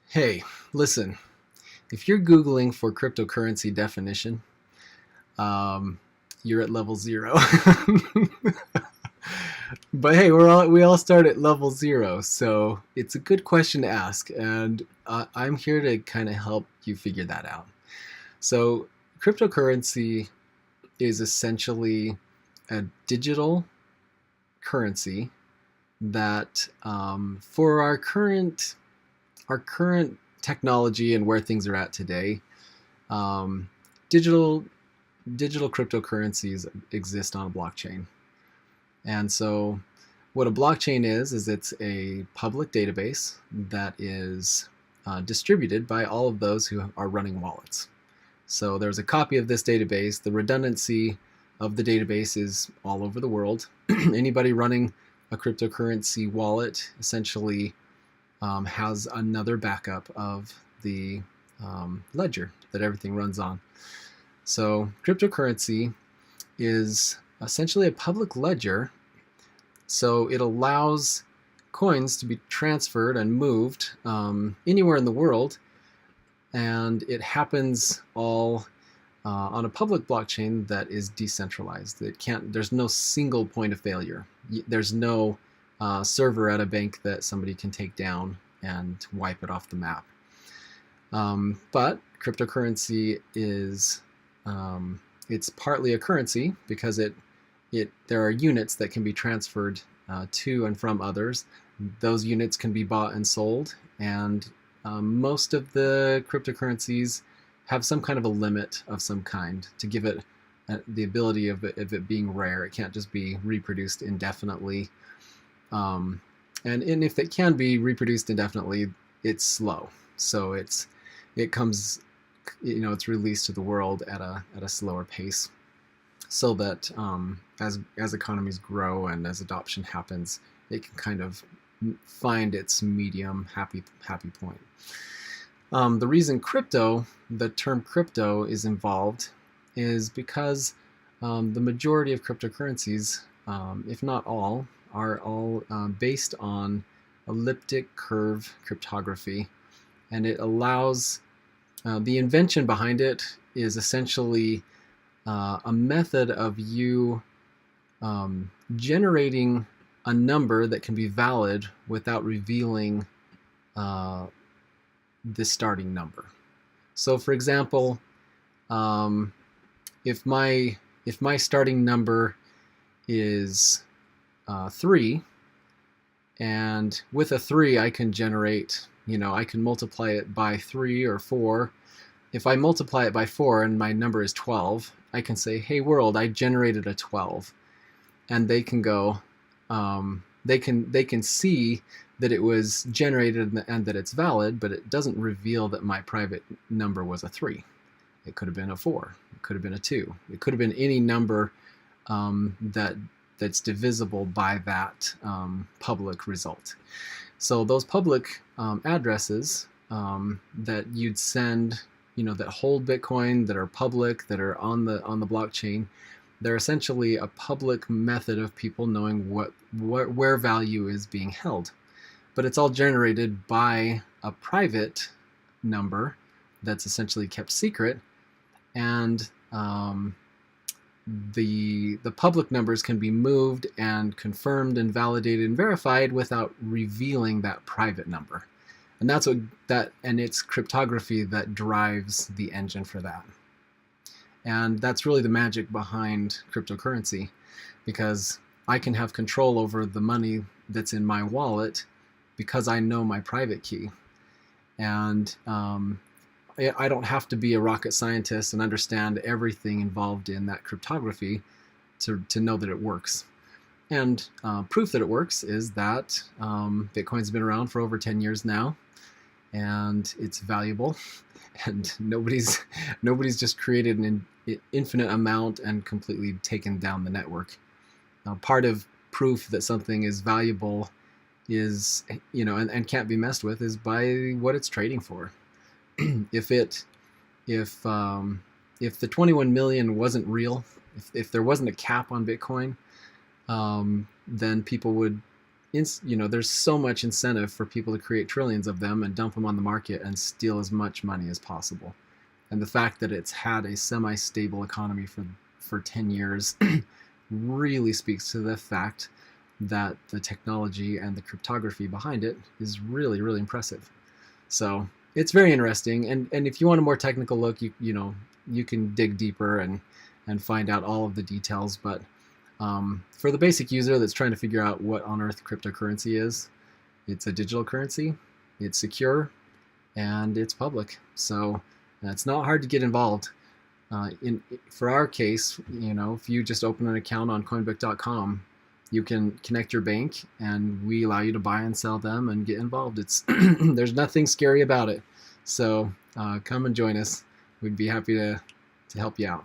Hey, listen, if you're Googling for cryptocurrency definition, um, you're at level zero. But hey, we all start at level zero, so it's a good question to ask, and I'm here to kind of help you figure that out. So, cryptocurrency is essentially a digital currency that, for our current technology and where things are at today, um, digital digital cryptocurrencies exist on a blockchain. And so, what a blockchain is it's a public database that is distributed by all of those who are running wallets. So there's a copy of this database. The redundancy of the database is all over the world. Anybody running a cryptocurrency wallet essentially has another backup of the ledger that everything runs on. So cryptocurrency is essentially a public ledger, so it allows coins to be transferred and moved anywhere in the world, and it happens all on a public blockchain that is decentralized. It can't. There's no single point of failure. There's no server at a bank that somebody can take down and wipe it off the map. But cryptocurrency is it's partly a currency because there are units that can be transferred to and from others. Those units can be bought and sold, and most of the cryptocurrencies have some kind of a limit of some kind to give it the ability of it being rare. It can't just be reproduced indefinitely. And if it can be reproduced indefinitely, it's slow. So it comes, it's released to the world at a slower pace, so that as economies grow and as adoption happens, it can kind of find its medium happy point. The reason the term crypto is involved is because the majority of cryptocurrencies, if not all, are all based on elliptic curve cryptography, and it allows the invention behind it is essentially a method of you generating a number that can be valid without revealing the starting number. So, for example, if my starting number is 3, and with a 3 I can generate, I can multiply it by 3 or 4. If I multiply it by 4 and my number is 12, I can say, hey world, I generated a 12. And they can go, they can see that it was generated and that it's valid, but it doesn't reveal that my private number was a 3. It could have been a 4. It could have been a 2. It could have been any number that's divisible by that public result. So those public addresses that you'd send, that hold Bitcoin, that are public, that are on the blockchain, they're essentially a public method of people knowing where value is being held. But it's all generated by a private number that's essentially kept secret, and the public numbers can be moved and confirmed and validated and verified without revealing that private number. And it's cryptography that drives the engine for that. And that's really the magic behind cryptocurrency, because I can have control over the money that's in my wallet because I know my private key. And I don't have to be a rocket scientist and understand everything involved in that cryptography to know that it works. And proof that it works is that Bitcoin's been around for over 10 years now, and it's valuable, and nobody's just created an infinite amount and completely taken down the network. Now, part of proof that something is valuable is, and can't be messed with, is by what it's trading for. If the 21 million wasn't real, if there wasn't a cap on Bitcoin, then people would there's so much incentive for people to create trillions of them and dump them on the market and steal as much money as possible. And the fact that it's had a semi-stable economy for 10 years really speaks to the fact that the technology and the cryptography behind it is really, really impressive. So it's very interesting. And if you want a more technical look, you can dig deeper and find out all of the details. But for the basic user that's trying to figure out what on earth cryptocurrency is, it's a digital currency, it's secure, and it's public. So it's not hard to get involved. For our case, if you just open an account on coinbook.com, you can connect your bank, and we allow you to buy and sell them and get involved. There's nothing scary about it. So come and join us. We'd be happy to help you out.